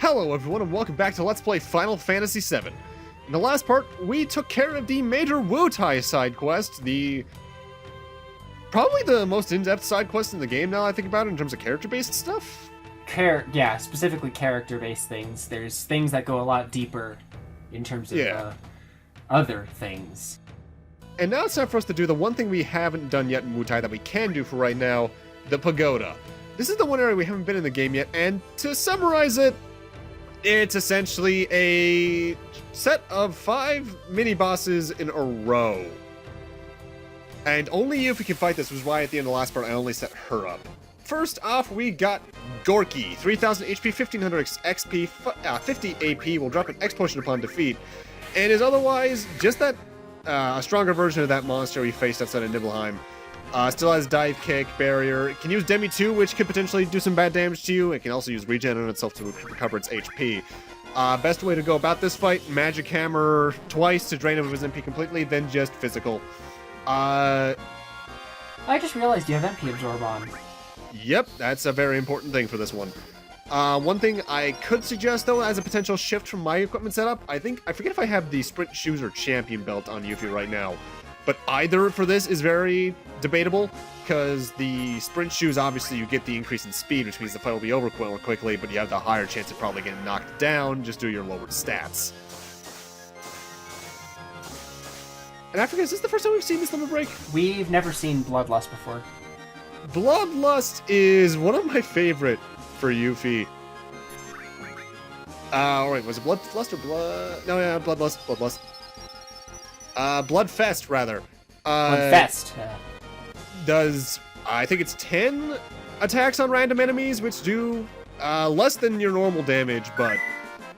Hello everyone and welcome back to Let's Play Final Fantasy VII. In the last part, we took care of the major Wutai side quest, probably the most in-depth side quest in the game now I think about it in terms of character-based stuff. Yeah, specifically character-based things. There's things that go a lot deeper in terms of other things. And now it's time for us to do the one thing we haven't done yet in Wutai that we can do for right now, the Pagoda. This is the one area we haven't been in the game yet, and to summarize it, it's essentially a set of 5 mini-bosses in a row. And only Yuffie can fight this, which is why at the end of the last part I only set her up. First off, we got Gorky, 3000 HP, 1500 XP, 50 AP, will drop an X potion upon defeat, and is otherwise just that a stronger version of that monster we faced outside of Nibelheim. Still has dive kick, barrier. It can use Demi 2, which could potentially do some bad damage to you. It can also use regen on itself to recover its HP. Best way to go about this fight, magic hammer twice to drain him of his MP completely, then just physical. I just realized you have MP absorb on. Yep, that's a very important thing for this one. One thing I could suggest, though, as a potential shift from my equipment setup, I forget if I have the sprint shoes or champion belt on Yuffie right now. But either for this is very debatable, because the sprint shoes, obviously, you get the increase in speed, which means the fight will be over more quickly, but you have the higher chance of probably getting knocked down just due to your lowered stats. And I forget, is this the first time we've seen this limit break? We've never seen Bloodlust before. Bloodlust is one of my favorite for Yuffie. Wait, was it Bloodlust or Blood? No, yeah, Bloodlust. Bloodfest, rather. Bloodfest. Does, I think it's 10 attacks on random enemies, which do less than your normal damage, but,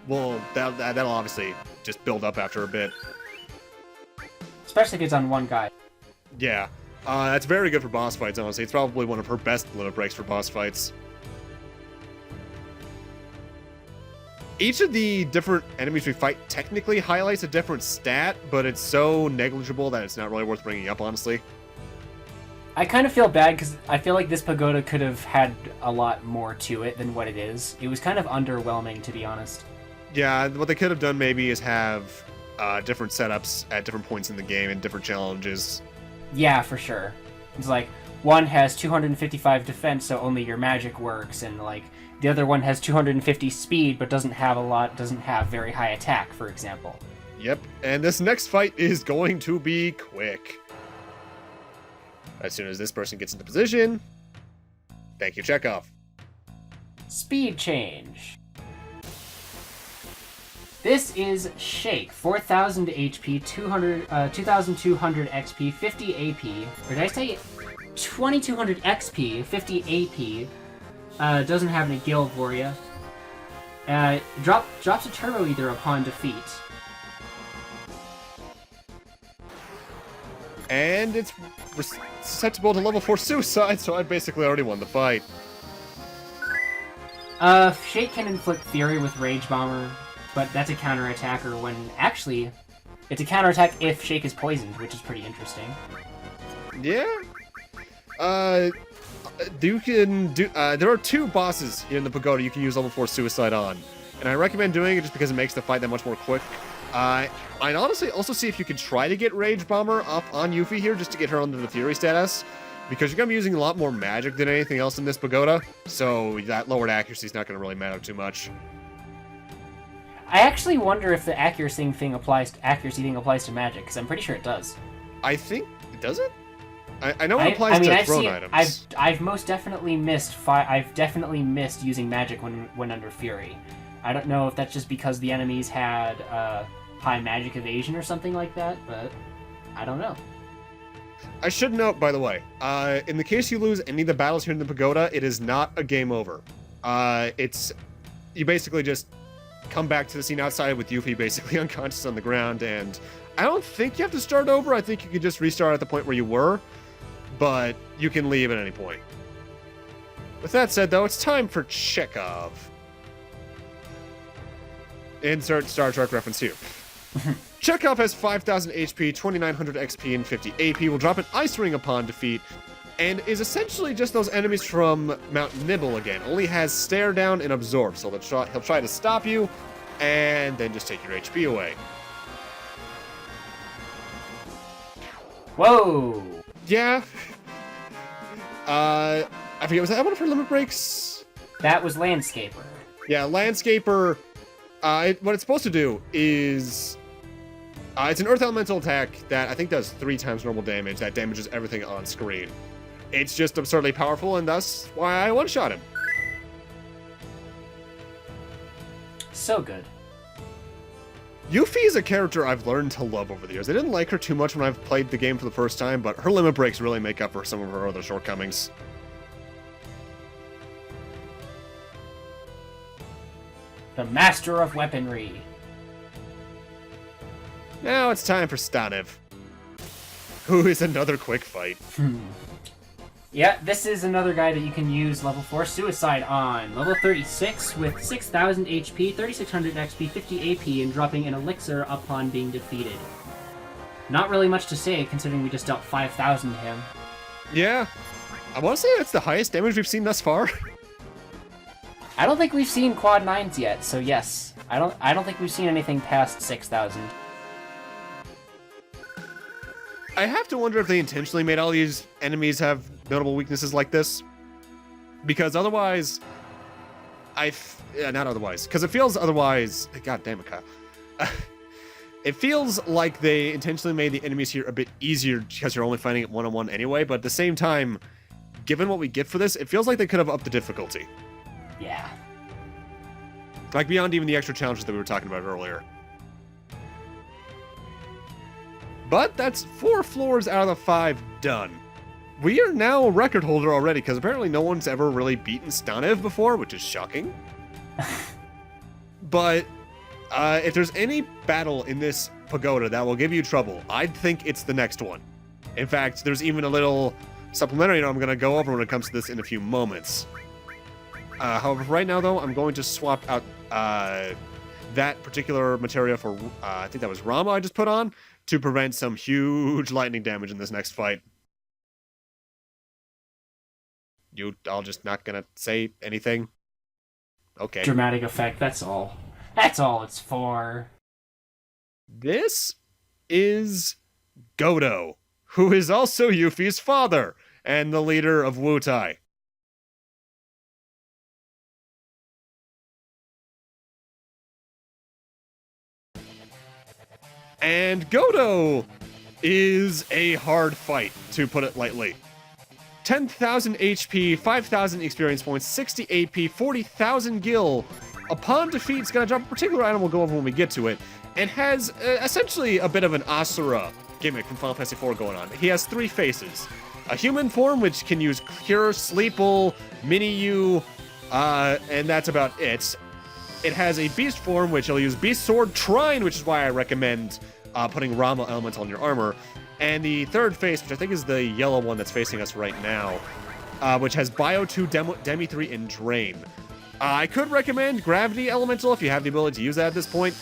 well, that'll obviously just build up after a bit. Especially if it's on one guy. Yeah. That's very good for boss fights, honestly. It's probably one of her best limit breaks for boss fights. Each of the different enemies we fight technically highlights a different stat, but it's so negligible that it's not really worth bringing up, honestly. I kind of feel bad because I feel like this Pagoda could have had a lot more to it than what it is. It was kind of underwhelming, to be honest. Yeah, what they could have done maybe is have different setups at different points in the game and different challenges. Yeah, for sure. It's like, one has 255 defense, so only your magic works, and like, the other one has 250 speed, but doesn't have very high attack, for example. Yep, and this next fight is going to be quick. As soon as this person gets into position, thank you, Checkoff. Speed change. This is Shake, 4000 HP, 2200 XP, 50 AP, or did I say 2200 XP, 50 AP, doesn't have any Guild Warrior. Drops a Turbo Ether upon defeat. And it's susceptible to level 4 suicide, so I basically already won the fight. Shake can inflict Fury with Rage Bomber, but that's a counterattacker when, actually, it's a counterattack if Shake is poisoned, which is pretty interesting. Yeah. There are 2 bosses here in the Pagoda you can use level 4 suicide on, and I recommend doing it just because it makes the fight that much more quick. I'd honestly also see if you could try to get Rage Bomber up on Yuffie here just to get her under the Fury status, because you're going to be using a lot more magic than anything else in this Pagoda, so that lowered accuracy is not going to really matter too much. I actually wonder if the accuracy thing applies to magic, because I'm pretty sure it does. I think it does it. I know it applies to thrown items. I've most definitely missed. I've definitely missed using magic when under Fury. I don't know if that's just because the enemies had high magic evasion or something like that, but I don't know. I should note, by the way, in the case you lose any of the battles here in the Pagoda, it is not a game over. You basically just come back to the scene outside with Yuffie basically unconscious on the ground, and I don't think you have to start over. I think you could just restart at the point where you were, but you can leave at any point. With that said, though, it's time for Checkoff. Insert Star Trek reference here. Checkoff has 5000 HP, 2900 XP, and 50 AP. Will drop an Ice Ring upon defeat. and is essentially just those enemies from Mount Nibble again. Only has Stare Down and Absorb, so he'll try to stop you, and then just take your HP away. Whoa! Yeah. I forget, was that one of her limit breaks? That was Landscaper. Yeah, Landscaper, what it's supposed to do is... it's an Earth Elemental attack that I think does 3 times normal damage, that damages everything on screen. It's just absurdly powerful, and thus why I one-shot him. So good. Yuffie is a character I've learned to love over the years. I didn't like her too much when I've played the game for the first time, but her limit breaks really make up for some of her other shortcomings. The Master of Weaponry. Now it's time for Staniv, who is another quick fight. Yeah, this is another guy that you can use level 4 Suicide on. Level 36 with 6,000 HP, 3,600 XP, 50 AP, and dropping an elixir upon being defeated. Not really much to say, considering we just dealt 5,000 to him. Yeah, I want to say that's the highest damage we've seen thus far. I don't think we've seen quad 9s yet, so yes. I don't think we've seen anything past 6,000. I have to wonder if they intentionally made all these enemies have notable weaknesses like this. Because otherwise... not otherwise. Because it feels otherwise... God damn it, Kyle. It feels like they intentionally made the enemies here a bit easier because you're only fighting it one-on-one anyway, but at the same time, given what we get for this, it feels like they could have upped the difficulty. Yeah. Like beyond even the extra challenges that we were talking about earlier. But that's 4 floors out of the 5 done. We are now a record holder already, because apparently no one's ever really beaten Staniv before, which is shocking. But if there's any battle in this Pagoda that will give you trouble, I'd think it's the next one. In fact, there's even a little supplementary note I'm going to go over when it comes to this in a few moments. However, right now, though, I'm going to swap out that particular materia for, I think that was Rama I just put on, to prevent some huge lightning damage in this next fight. You all just not gonna say anything? Okay. Dramatic effect, that's all. That's all it's for. This is Godo, who is also Yuffie's father, and the leader of Wutai. And Godo is a hard fight, to put it lightly. 10,000 HP, 5,000 experience points, 60 AP, 40,000 gil. Upon defeat, it's going to drop a particular item we'll go over when we get to it, and has essentially a bit of an Asura gimmick from Final Fantasy IV going on. He has 3 faces. A human form, which can use Cure, Sleeple, Mini-U, and that's about it. It has a beast form, which will use Beast Sword, Trine, which is why I recommend putting Rama Elemental on your armor. And the third face, which I think is the yellow one that's facing us right now, which has Bio 2, Demi 3, and Drain. I could recommend Gravity Elemental if you have the ability to use that at this point,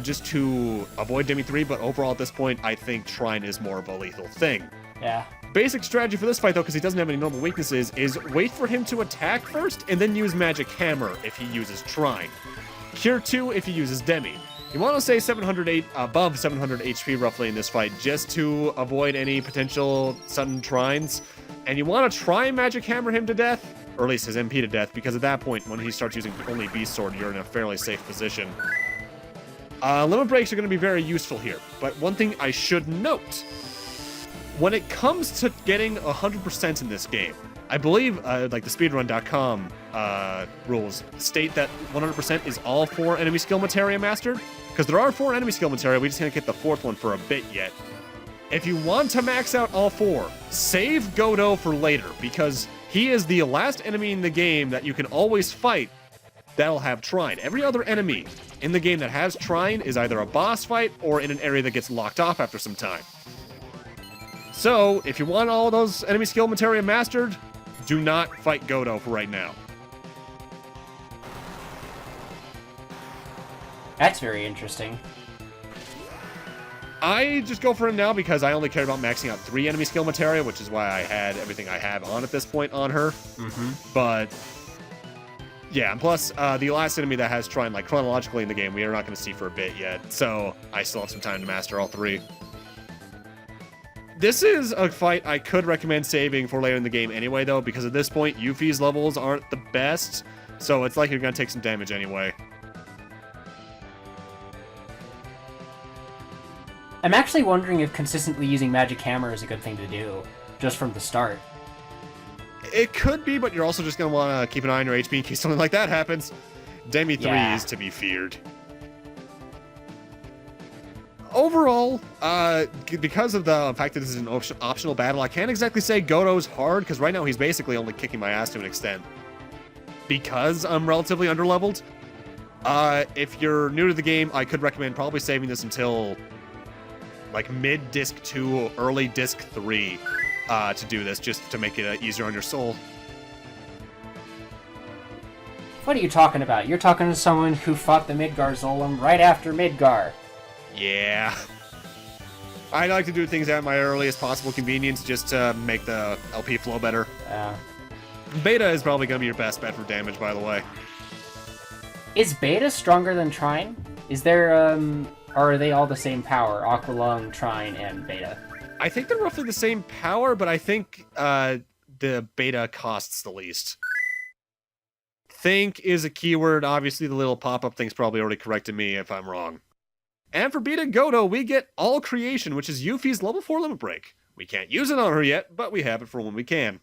just to avoid Demi 3, but overall at this point, I think Trine is more of a lethal thing. Yeah. Basic strategy for this fight, though, because he doesn't have any normal weaknesses, is wait for him to attack first, and then use Magic Hammer if he uses Trine. Cure 2 if he uses Demi. You want to say 708, above 700 HP roughly in this fight, just to avoid any potential sudden Trines. And you want to try Magic Hammer him to death, or at least his MP to death, because at that point, when he starts using only Beast Sword, you're in a fairly safe position. Limit breaks are going to be very useful here, but one thing I should note, when it comes to getting 100% in this game, I believe, like the speedrun.com rules state that 100% is all 4 enemy skill materia mastered, because there are 4 enemy skill materia, we just can't get the 4th one for a bit yet. If you want to max out all 4, save Godo for later, because he is the last enemy in the game that you can always fight that'll have Trine. Every other enemy in the game that has Trine is either a boss fight or in an area that gets locked off after some time. So, if you want all those enemy skill materia mastered, do not fight Godo for right now. That's very interesting. I just go for him now because I only cared about maxing out 3 enemy skill materia, which is why I had everything I have on at this point on her. But yeah, and plus the last enemy that has Trine, like chronologically in the game, we are not going to see for a bit yet, so I still have some time to master all 3. This is a fight I could recommend saving for later in the game anyway, though, because at this point, Yuffie's levels aren't the best, so it's like you're going to take some damage anyway. I'm actually wondering if consistently using Magic Hammer is a good thing to do, just from the start. It could be, but you're also just going to want to keep an eye on your HP in case something like that happens. Demi 3 is to be feared. Overall, because of the fact that this is an optional battle, I can't exactly say Godo's hard, because right now he's basically only kicking my ass to an extent. Because I'm relatively underleveled. If you're new to the game, I could recommend probably saving this until like mid-disc 2 or early disc 3 to do this, just to make it easier on your soul. What are you talking about? You're talking to someone who fought the Midgar Zolom right after Midgar. Yeah. I like to do things at my earliest possible convenience just to make the LP flow better. Beta is probably going to be your best bet for damage, by the way. Is Beta stronger than Trine? Is there, or are they all the same power? Aqualung, Trine, and Beta? I think they're roughly the same power, but I think the Beta costs the least. Think is a keyword. Obviously, the little pop-up thing's probably already corrected me if I'm wrong. And for Beta Godo, we get All Creation, which is Yuffie's level 4 limit break. We can't use it on her yet, but we have it for when we can.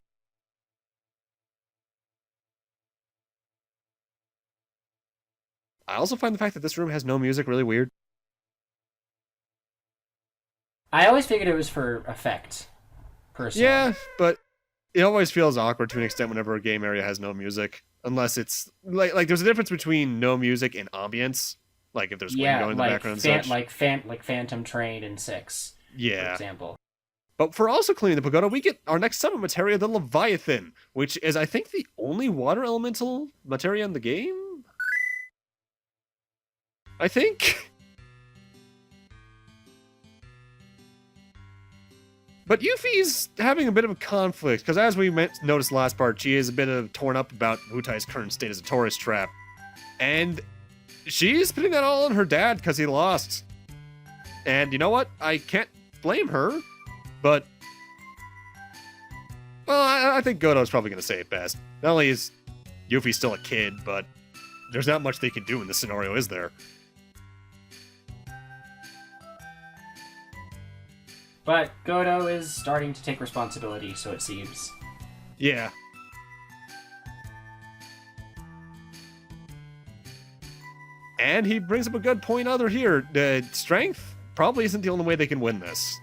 I also find the fact that this room has no music really weird. I always figured it was for effect, personally. Yeah, but it always feels awkward to an extent whenever a game area has no music. Unless it's... Like there's a difference between no music and ambience. Like if there's wind going in the background and such. Like Phantom Train in 6, for example. But for also cleaning the Pagoda, we get our next summon Materia, the Leviathan, which is, I think, the only water elemental Materia in the game? I think? But Yuffie's having a bit of a conflict, because as we noticed last part, she is a bit torn up about Wutai's current state as a tourist trap. And she's putting that all on her dad because he lost. And you know what? I can't blame her, but... Well, I think Godo's probably going to say it best. Not only is Yuffie still a kid, but there's not much they can do in this scenario, is there? But Godo is starting to take responsibility, so it seems. Yeah. And he brings up a good point other here. Strength probably isn't the only way they can win this.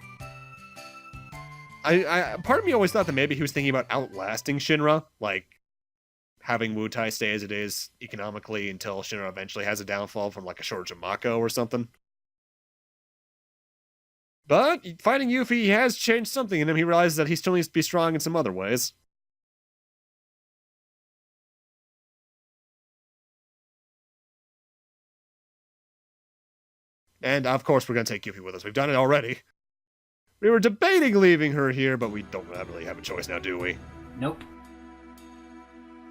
Part of me always thought that maybe he was thinking about outlasting Shinra, like having Wutai stay as it is economically until Shinra eventually has a downfall from like a shortage of Mako or something. But fighting Yuffie has changed something in him. He realizes that he still needs to be strong in some other ways. And of course we're going to take Yuffie with us. We've done it already. We were debating leaving her here, but we don't really have a choice now, do we? Nope.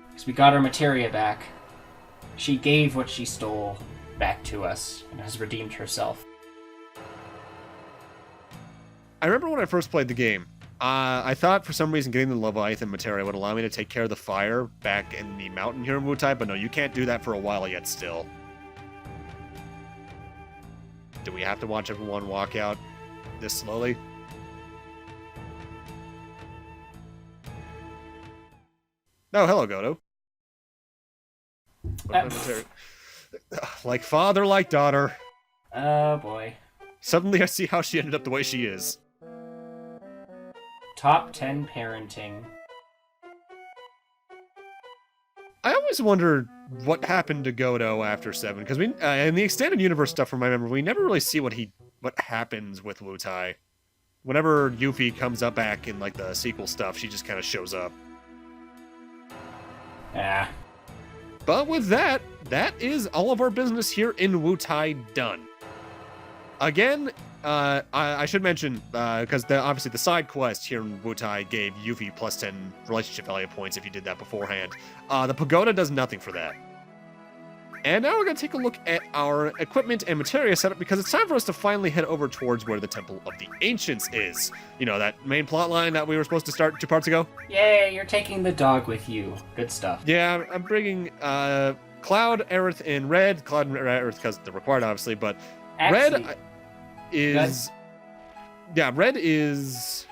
Because we got our Materia back. She gave what she stole back to us and has redeemed herself. I remember when I first played the game, I thought for some reason getting the Leviathan Materia would allow me to take care of the fire back in the mountain here in Wutai, but no, you can't do that for a while yet still. Do we have to watch everyone walk out this slowly? Oh, hello, Godo. Like father, like daughter. Oh, boy. Suddenly I see how she ended up the way she is. Top 10 parenting. I always wondered what happened to Godo after 7, because we in the extended universe stuff from my memory, we never really see what happens with Wutai. Whenever Yuffie comes up back in like the sequel stuff, she just kind of shows up. Yeah. But with that, that is all of our business here in Wutai done. Again, I should mention, because obviously the side quest here in Wutai gave Yuffie plus 10 relationship value points if you did that beforehand. The Pagoda does nothing for that. And now we're going to take a look at our equipment and materia setup, because it's time for us to finally head over towards where the Temple of the Ancients is. You know, that main plot line that we were supposed to start 2 parts ago? Yay, you're taking the dog with you. Good stuff. Yeah, I'm bringing Cloud, Aerith, and Red. Cloud and Aerith because they're required, obviously, but Actually, Red is... Yeah, Red is...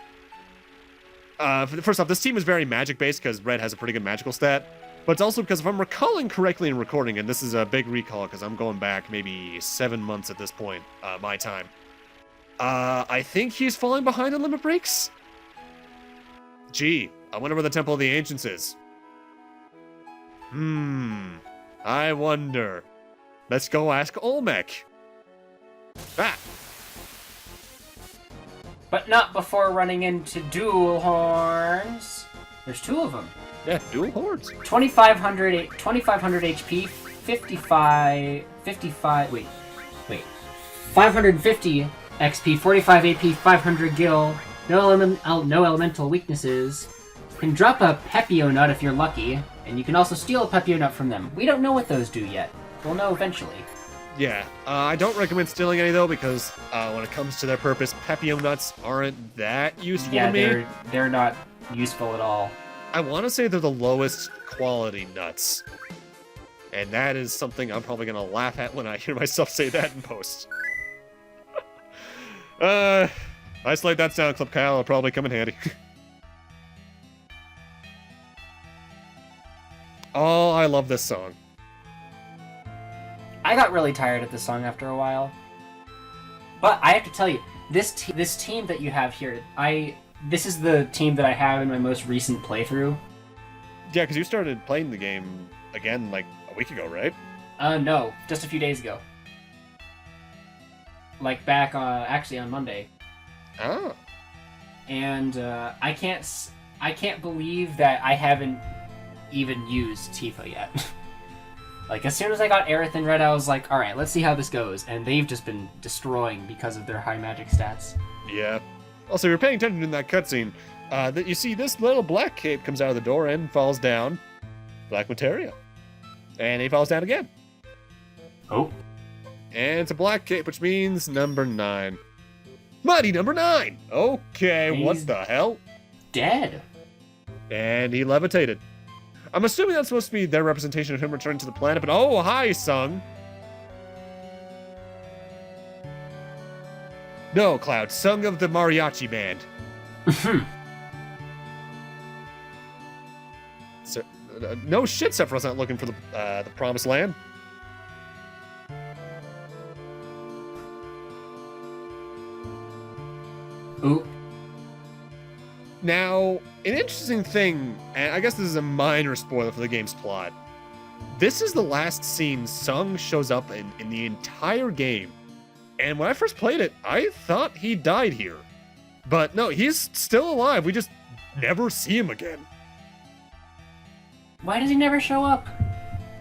first off, this team is very magic-based because Red has a pretty good magical stat. But it's also because if I'm recalling correctly in recording, and this is a big recall because I'm going back maybe 7 months at this point, my time. I think he's falling behind on limit breaks? Gee, I wonder where the Temple of the Ancients is. I wonder. Let's go ask Olmec. Ah! but not before running into dual horns. There's 2 of them. Yeah, dual hordes. 2500 HP, 550 XP, 45 AP, 500 gil, no elemental weaknesses. Can drop a Pepio nut if you're lucky, and you can also steal a Pepio nut from them. We don't know what those do yet. We'll know eventually. Yeah, I don't recommend stealing any though, because when it comes to their purpose, Pepio nuts aren't that useful to me. Yeah, they're not useful at all. I want to say they're the lowest quality nuts. And that is something I'm probably going to laugh at when I hear myself say that in post. Isolate that sound clip, Kyle. It'll probably come in handy. Oh, I love this song. I got really tired of this song after a while. But I have to tell you, this team that you have here, this is the team that I have in my most recent playthrough. Yeah, because you started playing the game again like a week ago, right? No, just a few days ago. Like back, actually on Monday. Oh. And I can't believe that I haven't even used Tifa yet. Like, as soon as I got Aerith and Red, I was like, alright, let's see how this goes. And they've just been destroying because of their high magic stats. Yeah. Also, you're paying attention in that cutscene. That you see this little black cape comes out of the door and falls down. Black Materia. And he falls down again. Oh. And it's a black cape, which means number 9. Mighty number 9! Okay, what the hell? Dead. And he levitated. I'm assuming that's supposed to be their representation of him returning to the planet, but oh, hi, Sung! No, Cloud, Sung of the Mariachi Band. So, no shit, Sephiroth's not looking for the Promised Land. Ooh. Now, an interesting thing, and I guess this is a minor spoiler for the game's plot. This is the last scene Sung shows up in the entire game. And when I first played it, I thought he died here. But no, he's still alive. We just never see him again. Why does he never show up?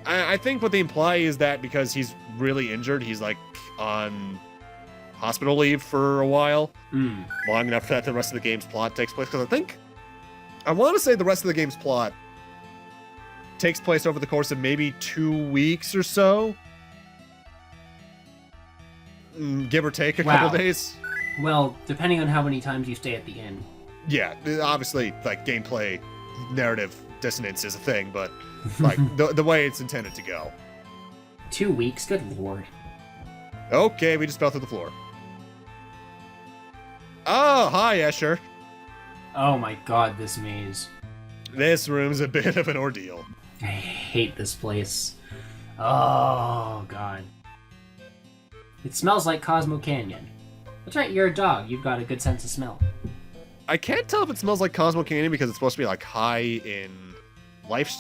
I think what they imply is that because he's really injured, he's like on hospital leave for a while. Long enough that the rest of the game's plot takes place. Because I want to say the rest of the game's plot takes place over the course of maybe 2 weeks or so. Give or take a couple days. Well, depending on how many times you stay at the inn. Yeah, obviously, like, gameplay, narrative dissonance is a thing, but, like, the way it's intended to go. 2 weeks? Good lord. Okay, we just fell through the floor. Oh, hi, Escher. Oh my god, this maze. This room's a bit of an ordeal. I hate this place. Oh god. It smells like Cosmo Canyon. That's right, you're a dog. You've got a good sense of smell. I can't tell if it smells like Cosmo Canyon because it's supposed to be, like, high in life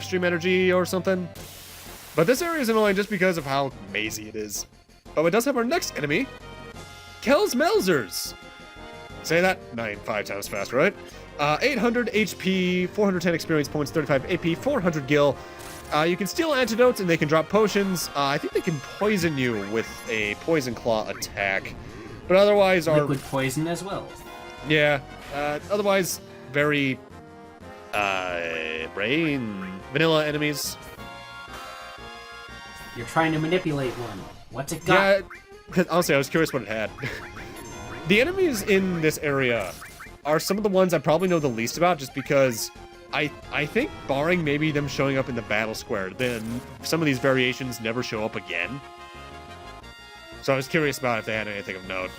stream energy or something. But this area is annoying just because of how mazy it is. But it does have our next enemy, Kel's Melzers. Say that 5 times fast, right? 800 HP, 410 experience points, 35 AP, 400 gil, You can steal antidotes, and they can drop potions. I think they can poison you with a Poison Claw attack. But otherwise are... Liquid poison as well. Yeah. Otherwise, very... vanilla enemies. You're trying to manipulate one. What's it got? Yeah, honestly, I was curious what it had. The enemies in this area are some of the ones I probably know the least about, just because I think, barring maybe them showing up in the battle square, then some of these variations never show up again. So I was curious about if they had anything of note.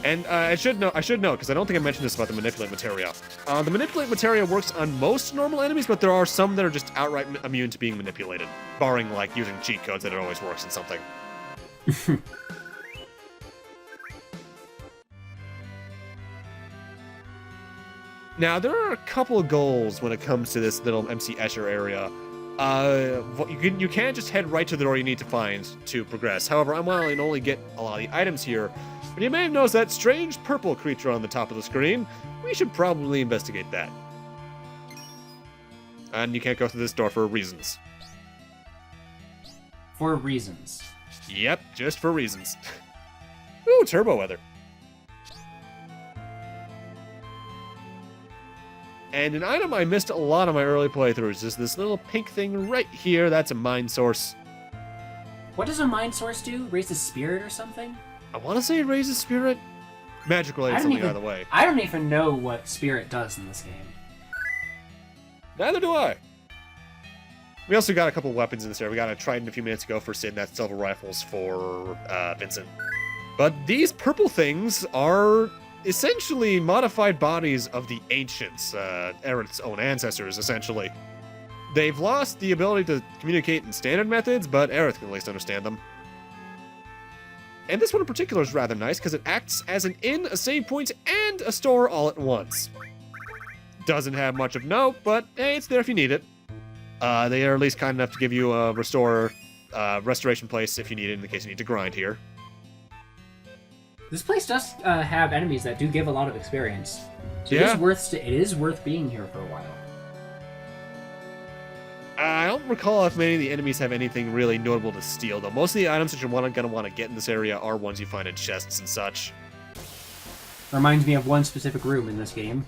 And I should know, because I don't think I mentioned this about the Manipulate Materia. The Manipulate Materia works on most normal enemies, but there are some that are just outright immune to being manipulated, barring, like, using cheat codes that it always works in something. Now, there are a couple of goals when it comes to this little MC Escher area. You can't just head right to the door you need to find to progress. However, I'm willing to only get a lot of the items here, but you may have noticed that strange purple creature on the top of the screen. We should probably investigate that. And you can't go through this door for reasons. For reasons. Yep, just for reasons. Ooh, turbo weather. And an item I missed a lot of my early playthroughs is this little pink thing right here. That's a mind source. What does a mind source do? Raise a spirit or something? I want to say it raises spirit. Magic related something either way. I don't even know what spirit does in this game. Neither do I. We also got a couple weapons in this area. We got a Trident a few minutes ago for Sid, and that's silver rifles for Vincent. But these purple things are essentially modified bodies of the ancients, Aerith's own ancestors, essentially. They've lost the ability to communicate in standard methods, but Aerith can at least understand them. And this one in particular is rather nice, because it acts as an inn, a save point, and a store all at once. Doesn't have much of note, but hey, it's there if you need it. They are at least kind enough to give you a restoration place if you need it, in the case you need to grind here. This place does have enemies that do give a lot of experience. So yeah. It is worth being here for a while. I don't recall if many of the enemies have anything really notable to steal, though. Most of the items that you're going to want to get in this area are ones you find in chests and such. Reminds me of one specific room in this game.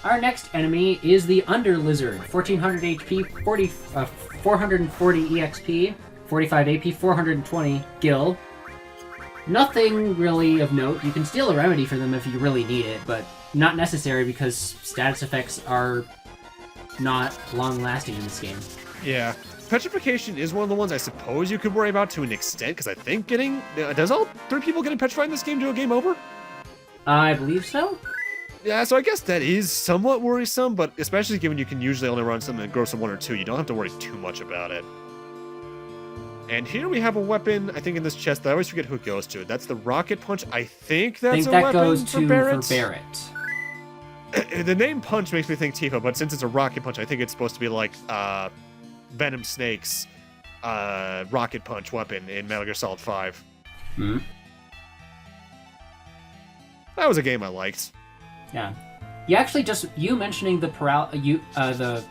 Our next enemy is the Under Lizard. 1400 HP, 440 EXP, 45 AP, 420 gil. Nothing really of note. You can steal a remedy for them if you really need it, but not necessary because status effects are not long-lasting in this game. Yeah. Petrification is one of the ones I suppose you could worry about to an extent, because I think does all 3 people getting petrified in this game do a game over? I believe so. Yeah, so I guess that is somewhat worrisome, but especially given you can usually only run something that grows to 1 or 2, you don't have to worry too much about it. And here we have a weapon, I think, in this chest that I always forget who it goes to. That's the Rocket Punch. I think that's a weapon goes for Barrett. The name Punch makes me think Tifa, but since it's a Rocket Punch, I think it's supposed to be like Venom Snake's Rocket Punch weapon in Metal Gear Solid 5. Hmm. That was a game I liked. Yeah. You mentioning the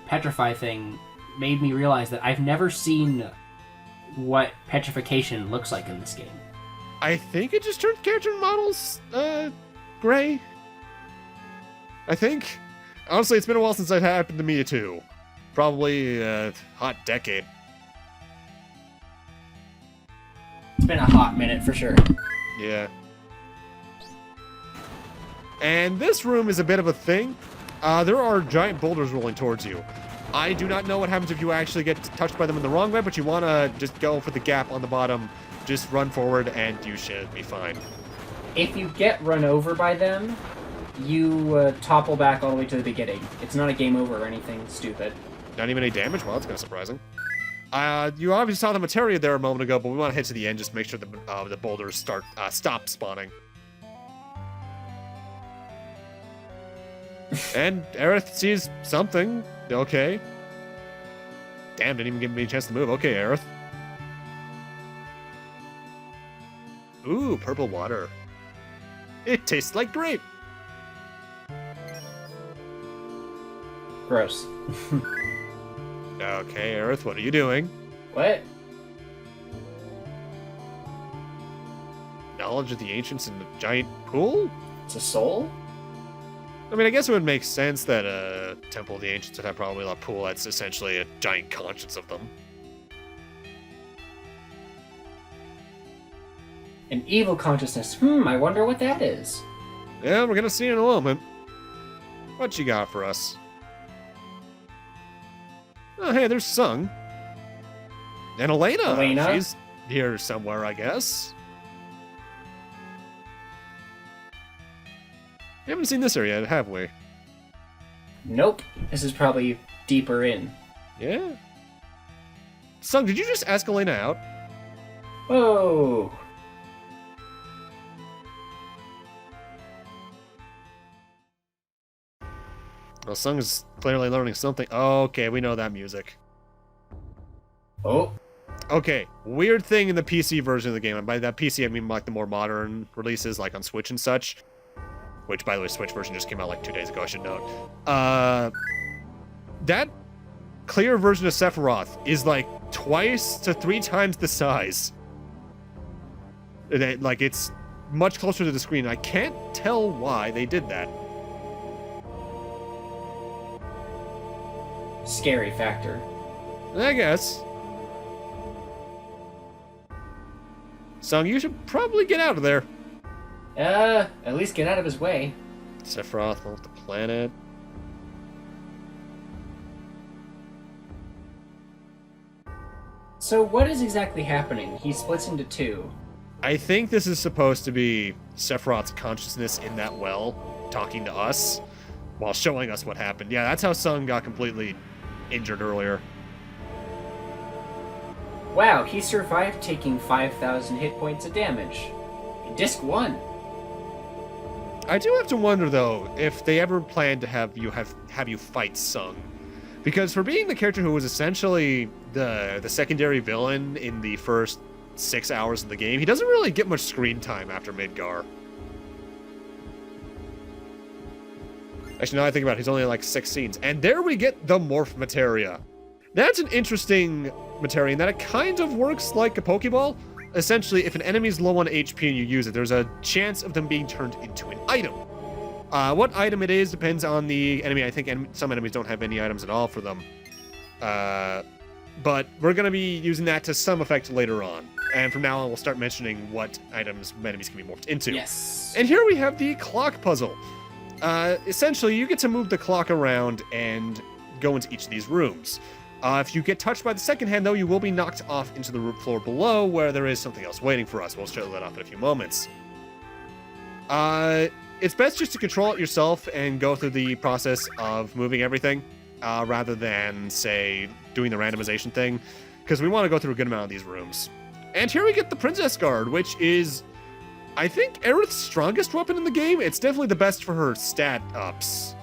petrify thing made me realize that I've never seen what petrification looks like in this game. I think it just turns character models gray. I think. Honestly, it's been a while since that happened to me too. Probably a hot decade. It's been a hot minute for sure. Yeah. And this room is a bit of a thing. There are giant boulders rolling towards you. I do not know what happens if you actually get touched by them in the wrong way, but you want to just go for the gap on the bottom, just run forward, and you should be fine. If you get run over by them, you topple back all the way to the beginning. It's not a game over or anything stupid. Not even any damage? Well, that's kind of surprising. You obviously saw the Materia there a moment ago, but we want to head to the end just to make sure the boulders stop spawning. And Aerith sees something. Okay. Damn, didn't even give me a chance to move. Okay, Aerith. Ooh, purple water. It tastes like grape. Gross. Okay, Earth, what are you doing? What? Knowledge of the ancients in the giant pool? It's a soul? I mean, I guess it would make sense that a Temple of the Ancients would have probably a pool that's essentially a giant conscience of them. An evil consciousness. I wonder what that is. Yeah, we're gonna see in a moment. What you got for us? Oh, hey, there's Sung. And Elena. Elena? She's here somewhere, I guess. We haven't seen this area yet, have we? Nope. This is probably deeper in. Yeah. Sung, did you just ask Elena out? Whoa. Well, Sung is clearly learning something. Okay, we know that music. Oh. Okay, weird thing in the PC version of the game. And by that PC, I mean like the more modern releases, like on Switch and such. Which, by the way, Switch version just came out like 2 days ago, I should note. That clear version of Sephiroth is like 2 to 3 times the size. Like, it's much closer to the screen. I can't tell why they did that. Scary factor. I guess. Sung, you should probably get out of there. At least get out of his way. Sephiroth off the planet. So what is exactly happening? He splits into 2. I think this is supposed to be Sephiroth's consciousness in that well, talking to us, while showing us what happened. Yeah, that's how Sung got completely injured earlier. Wow, he survived taking 5,000 hit points of damage. In Disc 1. I do have to wonder, though, if they ever plan to have you fight Sung. Because for being the character who was essentially the secondary villain in the first 6 hours of the game, he doesn't really get much screen time after Midgar. Actually, now that I think about it, he's only in like 6 scenes. And there we get the Morph Materia. That's an interesting Materia in that it kind of works like a Pokeball. Essentially, if an enemy's low on HP and you use it, there's a chance of them being turned into an item. What item it is depends on the enemy. I think some enemies don't have any items at all for them. But we're going to be using that to some effect later on. And from now on, we'll start mentioning what items enemies can be morphed into. Yes. And here we have the clock puzzle. Essentially, you get to move the clock around and go into each of these rooms. If you get touched by the second hand, though, you will be knocked off into the root floor below, where there is something else waiting for us. We'll show that off in a few moments. It's best just to control it yourself and go through the process of moving everything, rather than, say, doing the randomization thing, because we want to go through a good amount of these rooms. And here we get the Princess Guard, which is, I think, Aerith's strongest weapon in the game. It's definitely the best for her stat ups.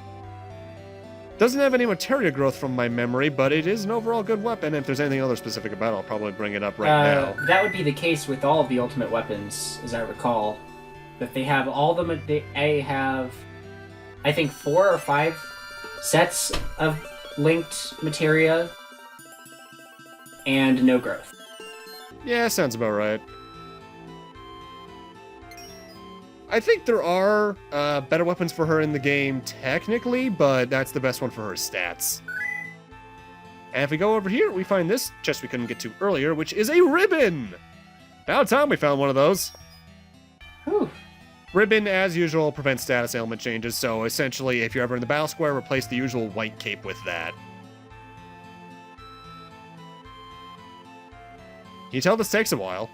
Doesn't have any materia growth from my memory, but it is an overall good weapon. If there's anything other specific about it, I'll probably bring it up right now. That would be the case with all of the ultimate weapons, as I recall. That they have all the... They have, I think, 4 or 5 sets of linked materia and no growth. Yeah, sounds about right. I think there are better weapons for her in the game, technically, but that's the best one for her stats. And if we go over here, we find this chest we couldn't get to earlier, which is a ribbon! About time we found one of those. Whew. Ribbon, as usual, prevents status ailment changes, so essentially, if you're ever in the battle square, replace the usual white cape with that. Can you tell this takes a while?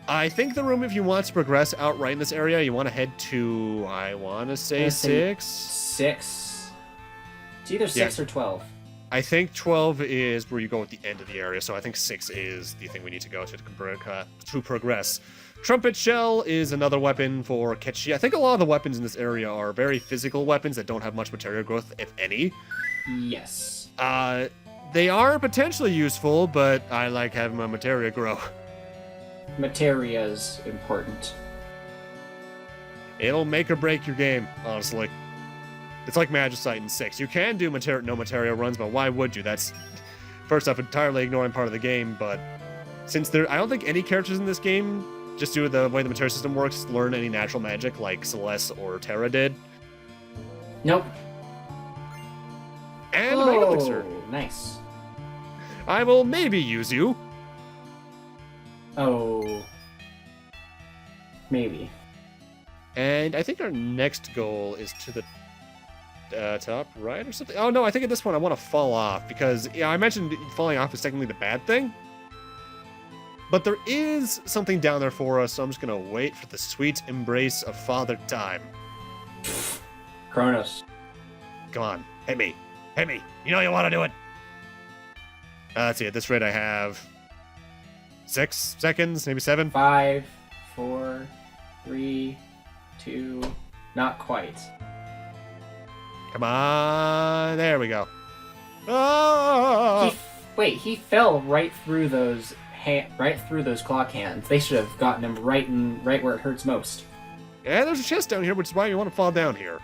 I think the room, if you want to progress outright in this area, you want to head to, I want to say 6? 6? It's either 6 or 12. I think 12 is where you go at the end of the area, so I think 6 is the thing we need to go to progress. Trumpet Shell is another weapon for Ketchi. I think a lot of the weapons in this area are very physical weapons that don't have much materia growth, if any. Yes. They are potentially useful, but I like having my materia grow. Materia's important. It'll make or break your game, honestly. It's like Magicite in 6. You can do no Materia runs, but why would you? That's, first off, entirely ignoring part of the game, but since I don't think any characters in this game, just due to the way the Materia system works, learn any natural magic like Celeste or Terra did. Nope. And a Mega Elixir. Nice. I will maybe use you. Oh. Maybe. And I think our next goal is to the top right or something. Oh, no, I think at this point I want to fall off because, yeah, I mentioned falling off is technically the bad thing. But there is something down there for us, so I'm just going to wait for the sweet embrace of Father Time. Kronos. Come on, hit me. Hit me. You know you want to do it. Let's see, at this rate I have 6 seconds, maybe 7. 5, 4, 3, 2, not quite. Come on, there we go. Oh! He fell right through those claw cans. They should have gotten him right where it hurts most. Yeah, there's a chest down here, which is why you want to fall down here.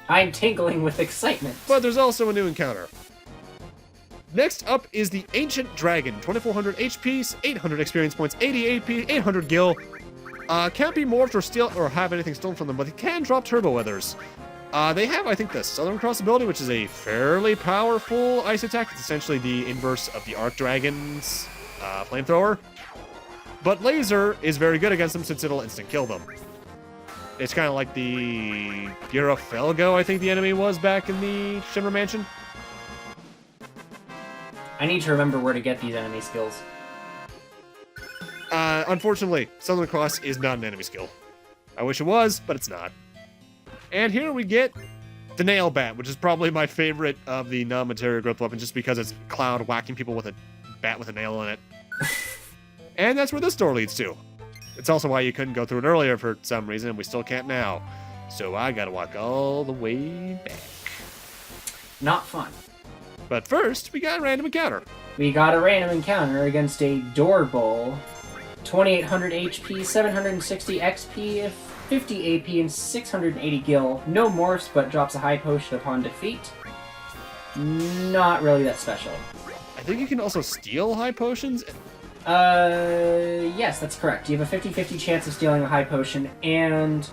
I'm tingling with excitement. But there's also a new encounter. Next up is the Ancient Dragon, 2400 HP, 800 experience points, 80 AP, 800 gil. Can't be morphed or have anything stolen from them, but they can drop turbo weathers. They have, I think, the Southern Cross ability, which is a fairly powerful ice attack. It's essentially the inverse of the Arc Dragon's flamethrower. But laser is very good against them since it'll instant kill them. It's kind of like the Felgo, I think the enemy was back in the Shimmer Mansion. I need to remember where to get these enemy skills. Unfortunately, Southern Cross is not an enemy skill. I wish it was, but it's not. And here we get the Nail Bat, which is probably my favorite of the non-Materia growth weapons, just because it's Cloud whacking people with a bat with a nail in it. And that's where this door leads to. It's also why you couldn't go through it earlier for some reason, and we still can't now. So I gotta walk all the way back. Not fun. But first, we got a random encounter. We got a random encounter against a Door Bull. 2800 HP, 760 XP, 50 AP, and 680 gil. No morphs, but drops a high potion upon defeat. Not really that special. I think you can also steal high potions. Yes, that's correct. You have a 50-50 chance of stealing a high potion, and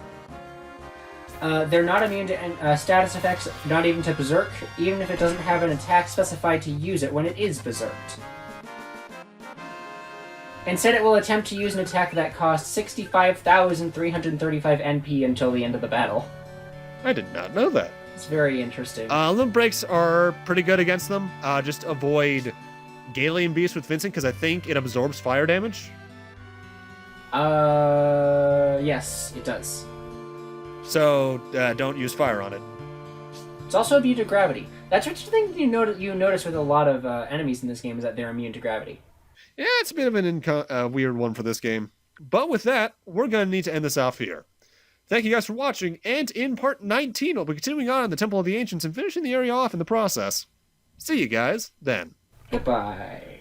they're not immune to status effects, not even to Berserk, even if it doesn't have an attack specified to use it when it is Berserked. Instead, it will attempt to use an attack that costs 65,335 NP until the end of the battle. I did not know that. It's very interesting. Limb breaks are pretty good against them. Just avoid Galian Beast with Vincent, because I think it absorbs fire damage. Yes, it does. So, don't use fire on it. It's also immune to gravity. That's what you notice with a lot of enemies in this game, is that they're immune to gravity. Yeah, it's a bit of an weird one for this game. But with that, we're going to need to end this off here. Thank you guys for watching, and in part 19, we'll be continuing on in the Temple of the Ancients and finishing the area off in the process. See you guys then. Goodbye.